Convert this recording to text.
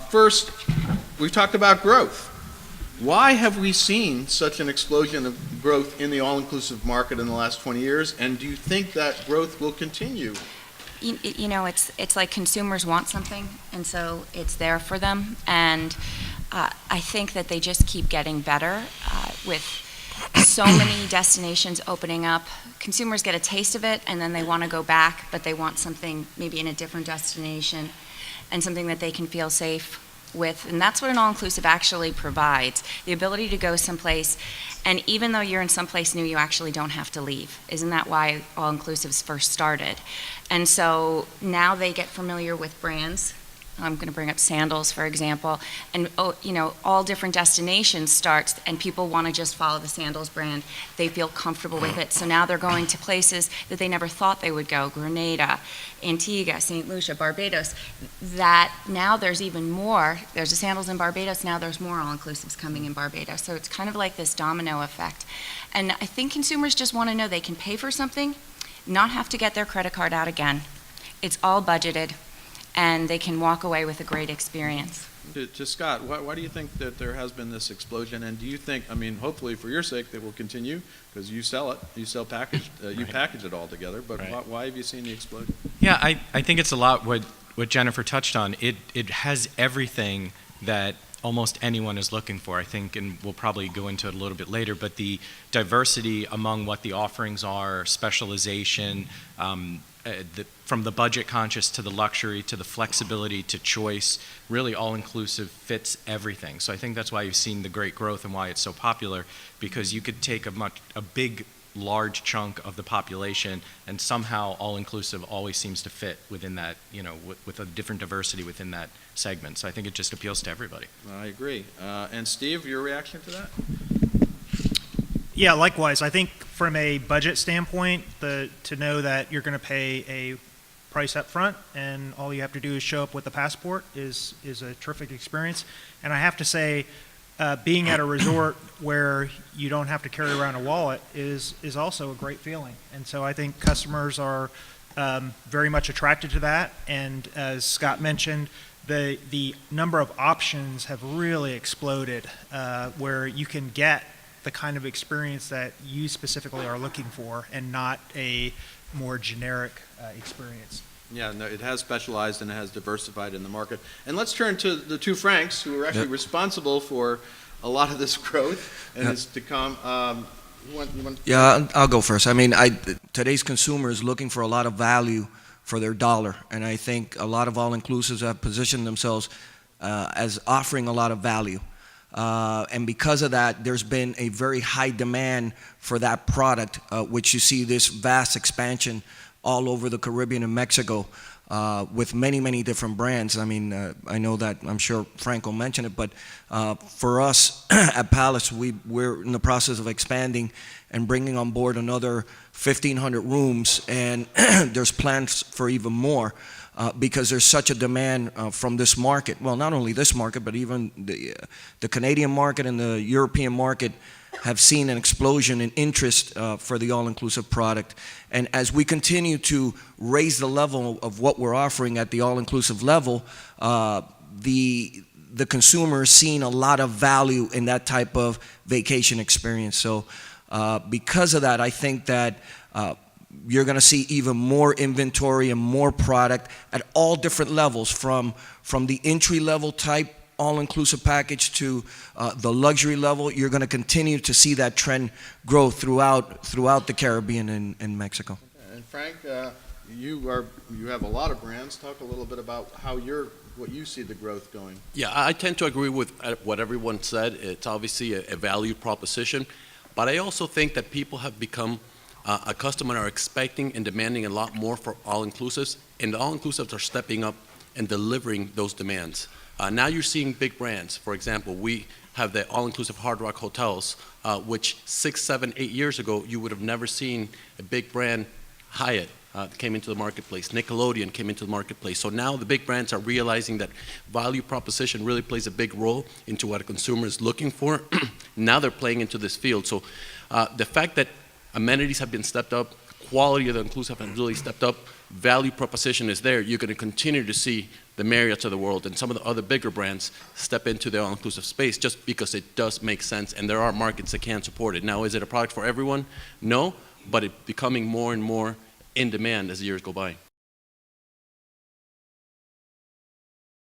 First, we've talked about growth. Why have we seen such an explosion of growth in the all-inclusive market in the last 20 years, and do you think that growth will continue? You know, it's like consumers want something, and so it's there for them. And I think that they just keep getting better with so many destinations opening up. Consumers get a taste of it, and then they want to go back, but they want something maybe in a different destination and something that they can feel safe with. And that's what an all-inclusive actually provides, the ability to go someplace, and even though you're in someplace new, you actually don't have to leave. Isn't that why all-inclusives first started? And so now they get familiar with brands. I'm going to bring up sandals, for example, and all different destinations starts, and people want to just follow the sandals brand. They feel comfortable with it, so now they're going to places that they never thought they would go: Grenada, Antigua, St. Lucia, Barbados. That now there's even more. There's the sandals in Barbados. Now there's more all-inclusives coming in Barbados. So it's kind of like this domino effect, and I think consumers just want to know they can pay for something, not have to get their credit card out again. It's all budgeted, and they can walk away with a great experience. To Scott, why do you think that there has been this explosion, and do you think, I mean, hopefully for your sake, that will continue, because you sell it, you sell packaged, you package it all together, but why have you seen the explosion? Yeah, I think it's a lot what Jennifer touched on. It has everything that almost anyone is looking for, I think, and we'll probably go into it a little bit later, but the diversity among what the offerings are, specialization, from the budget conscious to the luxury to the flexibility to choice, really all-inclusive fits everything. So I think that's why you've seen the great growth and why it's so popular, because you could take a big, large chunk of the population, and somehow all-inclusive always seems to fit within that, with a different diversity within that segment. So I think it just appeals to everybody. I agree. And Steve, your reaction to that? Yeah, likewise. I think from a budget standpoint, to know that you're going to pay a price up front and all you have to do is show up with a passport is a terrific experience. And I have to say, being at a resort where you don't have to carry around a wallet is also a great feeling. And so I think customers are very much attracted to that. And as Scott mentioned, the number of options have really exploded, where you can get the kind of experience that you specifically are looking for and not a more generic experience. Yeah, no, it has specialized and it has diversified in the market. And let's turn to the two Franks who are actually responsible for a lot of this growth and it's to come. Yeah, I'll go first. I mean, today's consumer is looking for a lot of value for their dollar, and I think a lot of all-inclusives have positioned themselves as offering a lot of value. And because of that, there's been a very high demand for that product, which you see this vast expansion all over the Caribbean and Mexico with many, many different brands. I mean, I know that, I'm sure Frank will mention it, but for us at Palace, we're in the process of expanding and bringing on board another 1,500 rooms, and there's plans for even more. Because there's such a demand from this market. Well, not only this market, but even the Canadian market and the European market have seen an explosion in interest for the all-inclusive product. And as we continue to raise the level of what we're offering at the all-inclusive level, the consumer is seeing a lot of value in that type of vacation experience. So because of that, I think that you're going to see even more inventory and more product at all different levels, from the entry-level type all-inclusive package to the luxury level. You're going to continue to see that trend grow throughout the Caribbean and Mexico. And Frank, you have a lot of brands. Talk a little bit about what you see the growth going. Yeah, I tend to agree with what everyone said. It's obviously a value proposition, but I also think that people have become accustomed and are expecting and demanding a lot more for all-inclusives, and the all-inclusives are stepping up and delivering those demands. Now you're seeing big brands. For example, we have the all-inclusive Hard Rock hotels, which 6, 7, 8 years ago, you would have never seen a big brand. Hyatt came into the marketplace. Nickelodeon came into the marketplace. So now the big brands are realizing that value proposition really plays a big role into what a consumer is looking for. Now they're playing into this field. So the fact that amenities have been stepped up, quality of the inclusive has really stepped up, value proposition is there, you're going to continue to see the Marriotts of the world and some of the other bigger brands step into the all-inclusive space just because it does make sense and there are markets that can support it. Now, is it a product for everyone? No, but it's becoming more and more in demand as the years go by.